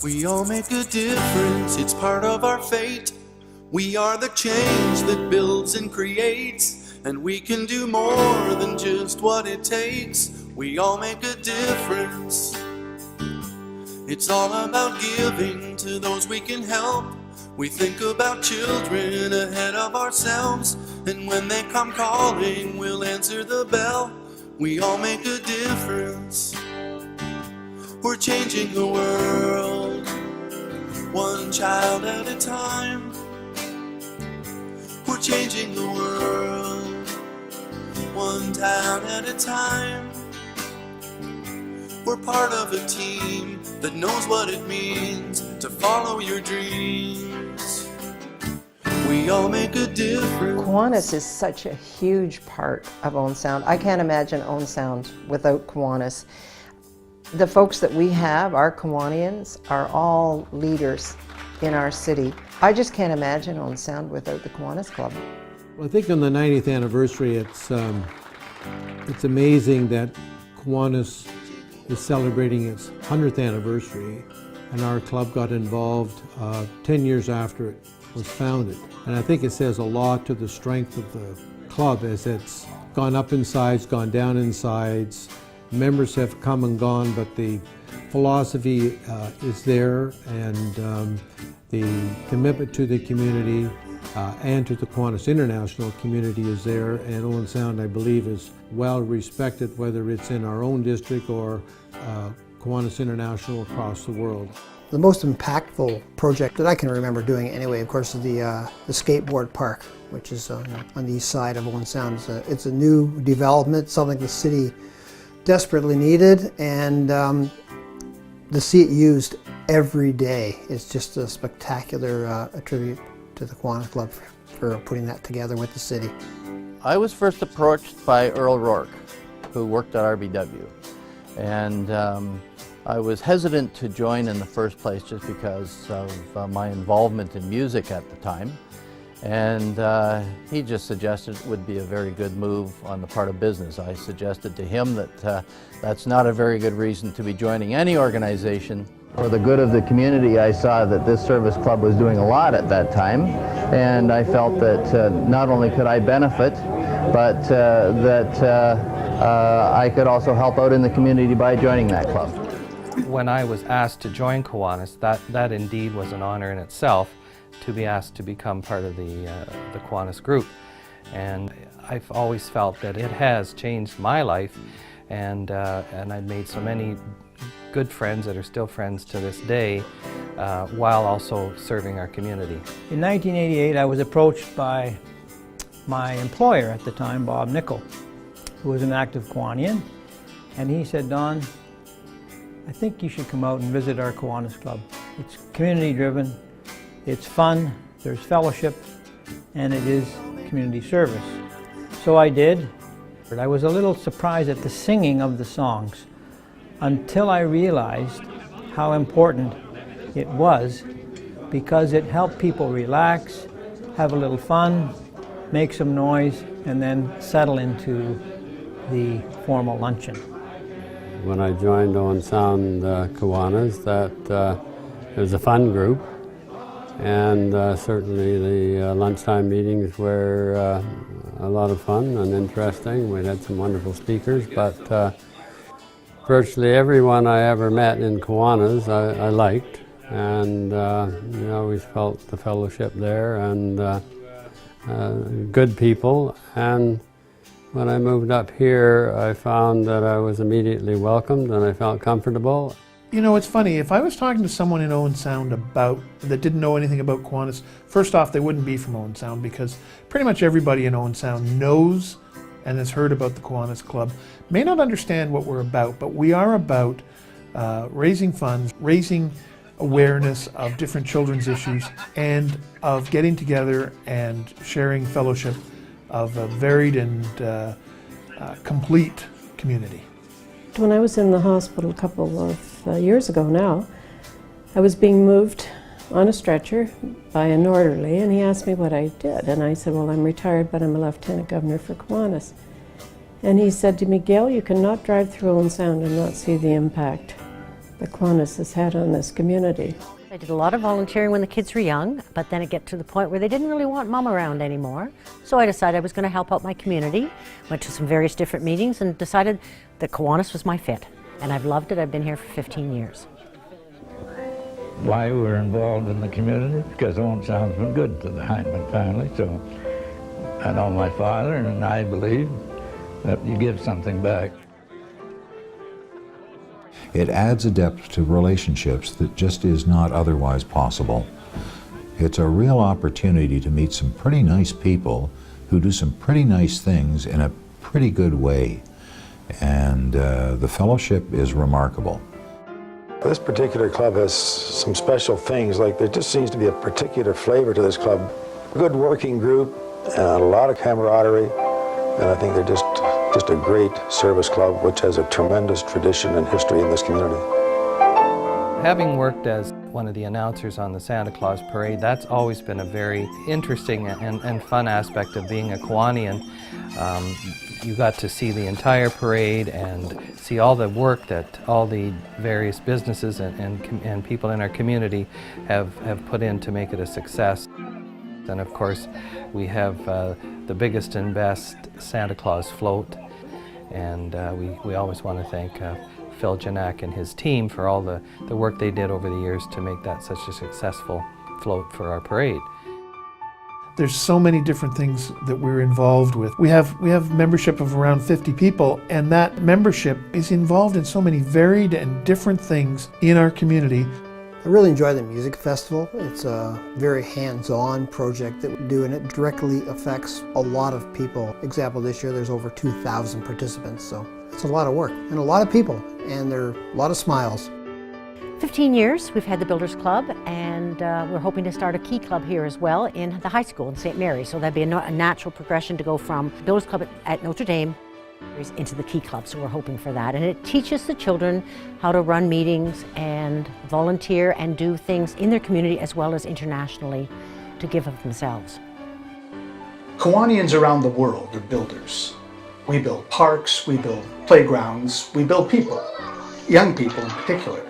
We all make a difference, it's part of our fate. We are the change that builds and creates, and we can do more than just what it takes. We all make a difference. It's all about giving to those we can help. We think about children ahead of ourselves, and when they come calling, we'll answer the bell. We all make a difference. We're changing the world, one child at a time. We're changing the world, one town at a time. We're part of a team that knows what it means to follow your dreams. We all make a difference. Kiwanis is such a huge part of Owen Sound. I can't imagine Owen Sound without Kiwanis. The folks that we have, our Kiwanians, are all leaders in our city. I just can't imagine Owen Sound without the Kiwanis Club. Well, I think on the 90th anniversary, it's amazing that Kiwanis is celebrating its 100th anniversary, and our club got involved 10 years after it was founded. And I think it says a lot to the strength of the club as it's gone up in size, gone down in size. Members have come and gone, but the philosophy is there, and the commitment to the community and to the Kiwanis International community is there, and Owen Sound, I believe, is well respected, whether it's in our own district or Kiwanis International across the world. The most impactful project that I can remember doing anyway, of course, is the skateboard park, which is on the east side of Owen Sound. It's a new development, something the city desperately needed, and to see it used every day is just a spectacular tribute to the Kiwanis Club for putting that together with the city. I was first approached by Earl Rourke, who worked at RBW, and I was hesitant to join in the first place just because of my involvement in music at the time. And he just suggested it would be a very good move on the part of business. I suggested to him that that's not a very good reason to be joining any organization. For the good of the community, I saw that this service club was doing a lot at that time, and I felt that not only could I benefit, but that I could also help out in the community by joining that club. When I was asked to join Kiwanis, that indeed was an honor in itself, to be asked to become part of the Kiwanis group. And I've always felt that it has changed my life, and I've made so many good friends that are still friends to this day, while also serving our community. In 1988, I was approached by my employer at the time, Bob Nickel, who was an active Kiwanian, and he said, "Don, I think you should come out and visit our Kiwanis Club. It's community-driven, it's fun, there's fellowship, and it is community service." So I did. But I was a little surprised at the singing of the songs until I realized how important it was, because it helped people relax, have a little fun, make some noise, and then settle into the formal luncheon. When I joined Owen Sound Kiwanis, that it was a fun group, and certainly the lunchtime meetings were a lot of fun and interesting. We had some wonderful speakers, but virtually everyone I ever met in Kiwanis I liked, and I always felt the fellowship there, and good people. And when I moved up here, I found that I was immediately welcomed and I felt comfortable. You know, it's funny, if I was talking to someone in Owen Sound that didn't know anything about Kiwanis, first off, they wouldn't be from Owen Sound, because pretty much everybody in Owen Sound knows and has heard about the Kiwanis Club. May not understand what we're about, but we are about raising funds, raising awareness of different children's issues, and of getting together and sharing fellowship of a varied and complete community. When I was in the hospital a couple of years ago now, I was being moved on a stretcher by an orderly, and he asked me what I did, and I said, "Well, I'm retired, but I'm a lieutenant governor for Kiwanis." And he said to me, "Gail, you cannot drive through Owen Sound and not see the impact the Kiwanis has had on this community. I did a lot of volunteering when the kids were young, but then it got to the point where they didn't really want Mom around anymore. So I decided I was going to help out my community, went to some various different meetings and decided that Kiwanis was my fit. And I've loved it. I've been here for 15 years. Why we're involved in the community? Because Owen Sound's been good to the Hyndman family, so I know my father and I believe that you give something back. It adds a depth to relationships that just is not otherwise possible. It's a real opportunity to meet some pretty nice people who do some pretty nice things in a pretty good way. And the fellowship is remarkable. This particular club has some special things, like there just seems to be a particular flavor to this club. Good working group and a lot of camaraderie, and I think they're just a great service club which has a tremendous tradition and history in this community. Having worked as one of the announcers on the Santa Claus Parade, that's always been a very interesting and fun aspect of being a Kiwanian. You got to see the entire parade and see all the work that all the various businesses and people in our community have put in to make it a success. And of course, we have the biggest and best Santa Claus float, and we always want to thank Phil Janak and his team for all the work they did over the years to make that such a successful float for our parade. There's so many different things that we're involved with. We have membership of around 50 people, and that membership is involved in so many varied and different things in our community. I really enjoy the music festival. It's a very hands-on project that we do, and it directly affects a lot of people. Example, this year there's over 2,000 participants, so it's a lot of work and a lot of people, and there are a lot of smiles. 15 years we've had the Builders Club, and we're hoping to start a Key Club here as well in the high school in St. Mary's. So that'd be a natural progression to go from Builders Club at Notre Dame into the Key Club, so we're hoping for that. And it teaches the children how to run meetings and volunteer and do things in their community as well as internationally to give of themselves. Kiwanians around the world are builders. We build parks, we build playgrounds, we build people, young people in particular.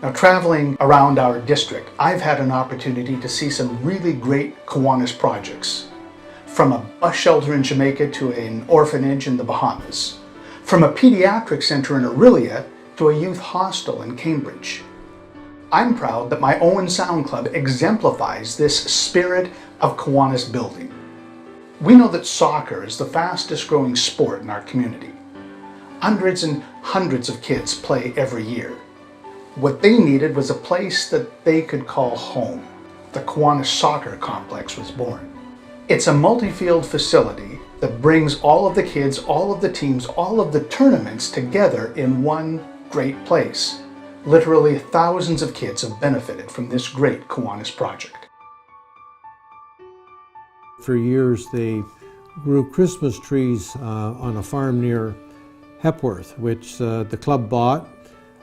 Now, traveling around our district, I've had an opportunity to see some really great Kiwanis projects. From a bus shelter in Jamaica to an orphanage in the Bahamas. From a pediatric center in Aurelia to a youth hostel in Cambridge. I'm proud that my Owen Sound Club exemplifies this spirit of Kiwanis building. We know that soccer is the fastest growing sport in our community. Hundreds and hundreds of kids play every year. What they needed was a place that they could call home. The Kiwanis Soccer Complex was born. It's a multi-field facility that brings all of the kids, all of the teams, all of the tournaments together in one great place. Literally thousands of kids have benefited from this great Kiwanis project. For years they grew Christmas trees on a farm near Hepworth, which the club bought.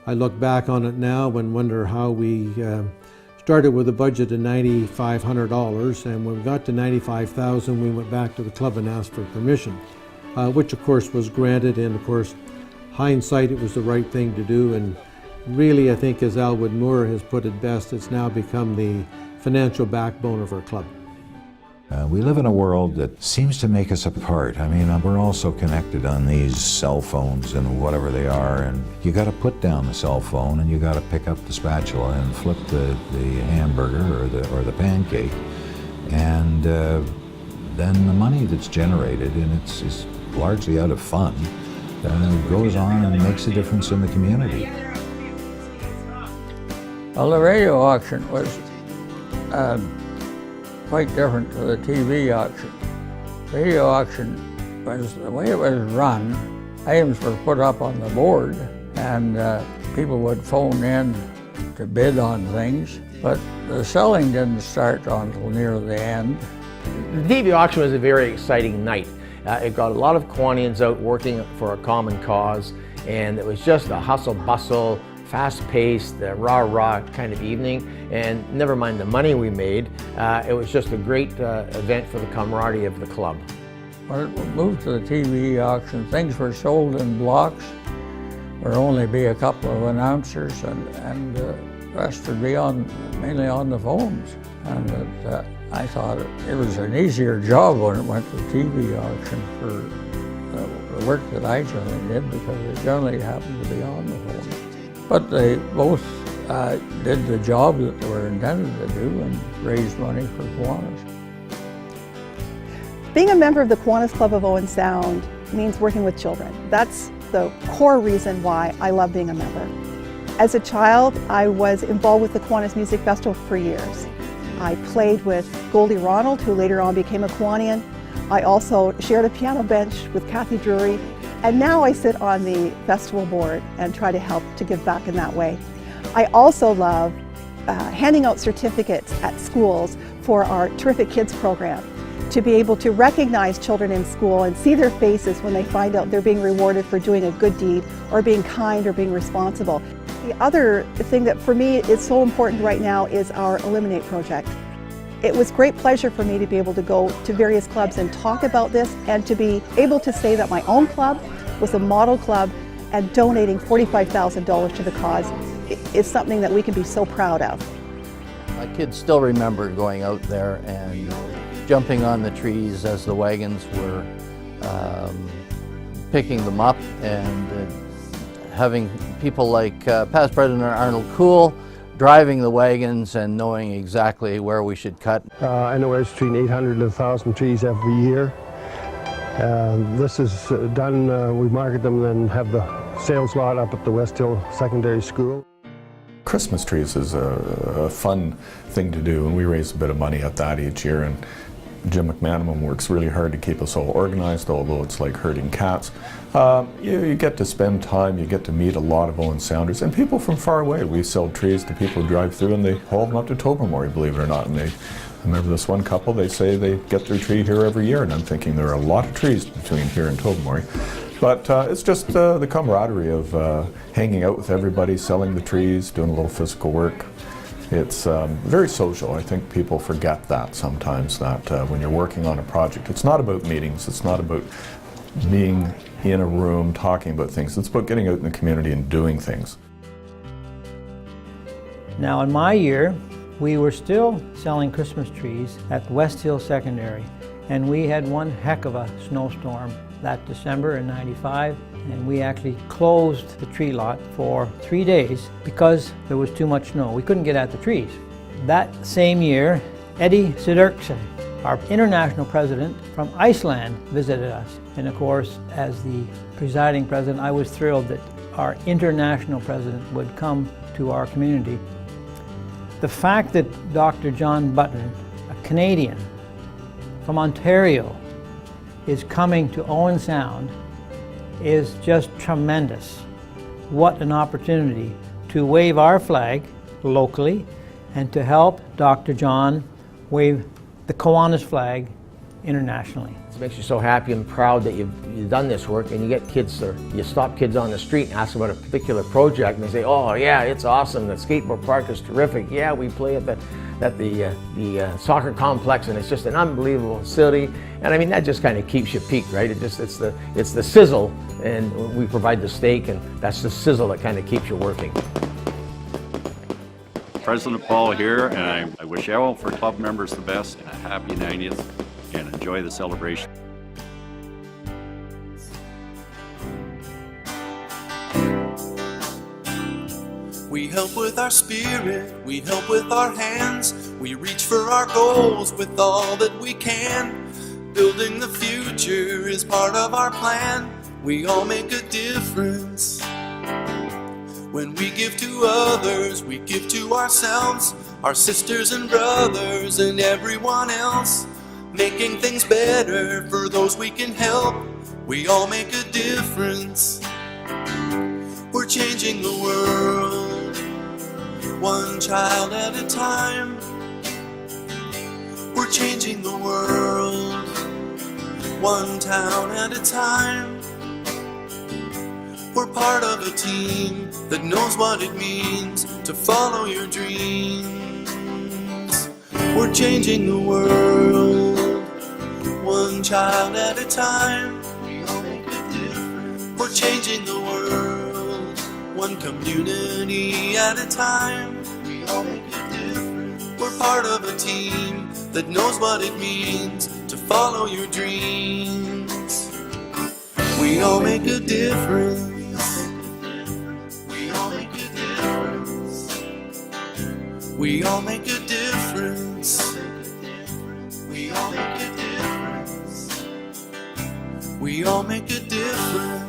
I look back on it now and wonder how we started with a budget of $9,500, and when we got to $95,000, we went back to the club and asked for permission, which of course was granted, and of course, hindsight, it was the right thing to do, and really I think, as Elwood Moore has put it best, it's now become the financial backbone of our club. We live in a world that seems to make us apart. I mean, we're all so connected on these cell phones and whatever they are, and you got to put down the cell phone and you got to pick up the spatula and flip the hamburger or the pancake, and then the money that's generated, and it's largely out of fun, goes on and makes a difference in the community. Well, the radio auction was quite different to the TV auction. Radio auction was, the way it was run, items were put up on the board and people would phone in to bid on things, but the selling didn't start until near the end. The TV auction was a very exciting night. It got a lot of Kiwanians out working for a common cause, and it was just a hustle bustle, fast-paced, rah-rah kind of evening, and never mind the money we made, it was just a great event for the camaraderie of the club. When it moved to the TV auction, things were sold in blocks. There'd only be a couple of announcers, and the rest would be mainly on the phones. And I thought it was an easier job when it went to TV auction for the work that I generally did, because it generally happened to be on the phone. But they both did the job that they were intended to do and raised money for Kiwanis. Being a member of the Kiwanis Club of Owen Sound means working with children. That's the core reason why I love being a member. As a child, I was involved with the Kiwanis Music Festival for years. I played with Goldie Ronald, who later on became a Kiwanian. I also shared a piano bench with Kathy Drury, and now I sit on the festival board and try to help to give back in that way. I also love handing out certificates at schools for our Terrific Kids program, to be able to recognize children in school and see their faces when they find out they're being rewarded for doing a good deed or being kind or being responsible. The other thing that for me is so important right now is our Eliminate project. It was great pleasure for me to be able to go to various clubs and talk about this, and to be able to say that my own club was a model club and donating $45,000 to the cause is something that we can be so proud of. My kids still remember going out there and jumping on the trees as the wagons were picking them up, and having people like past President Arnold Cool driving the wagons and knowing exactly where we should cut. I know there's between 800 and 1,000 trees every year. This is done, we market them and have the sales lot up at the West Hill Secondary School. Christmas trees is a fun thing to do, and we raise a bit of money at that each year. And Jim McManamon works really hard to keep us all organized, although it's like herding cats. You get to spend time, you get to meet a lot of Owen Sounders and people from far away. We sell trees to people who drive through, and they haul them up to Tobermory, believe it or not. And I remember this one couple, they say they get their tree here every year, and I'm thinking there are a lot of trees between here and Tobermory. But it's just the camaraderie of hanging out with everybody, selling the trees, doing a little physical work. It's very social. I think people forget that sometimes, that when you're working on a project, it's not about meetings, it's not about being in a room talking about things, it's about getting out in the community and doing things. Now in my year, we were still selling Christmas trees at West Hill Secondary, and we had one heck of a snowstorm that December in '95, and we actually closed the tree lot for 3 days because there was too much snow. We couldn't get at the trees. That same year, Eddie Siderksen, our international president from Iceland, visited us. And of course, as the presiding president, I was thrilled that our international president would come to our community. The fact that Dr. John Button, a Canadian from Ontario, is coming to Owen Sound is just tremendous. What an opportunity to wave our flag locally and to help Dr. John wave the Kiwanis flag internationally. It makes you so happy and proud that you've done this work, and you get kids, or you stop kids on the street and ask them about a particular project, and they say, oh yeah, it's awesome, the skateboard park is terrific, yeah, we play at the soccer complex, and it's just an unbelievable facility. And I mean, that just kind of keeps you peaked, right? It's the sizzle, and we provide the steak, and that's the sizzle that kind of keeps you working. President Paul here, and I wish all for club members the best and a happy 90th, and enjoy the celebration. We help with our spirit, we help with our hands, we reach for our goals with all that we can. Building the future is part of our plan. We all make a difference. When we give to others, we give to ourselves, our sisters and brothers and everyone else. Making things better for those we can help. We all make a difference. We're changing the world, one child at a time. We're changing the world, one town at a time. We're part of a team that knows what it means to follow your dreams. We're changing the world, one child at a time. We're changing the world, one community at a time. We all make a difference. We're part of a team that knows what it means to follow your dreams. We all make a difference. We all make a difference. We all make a difference. We all make a difference. We all make a difference.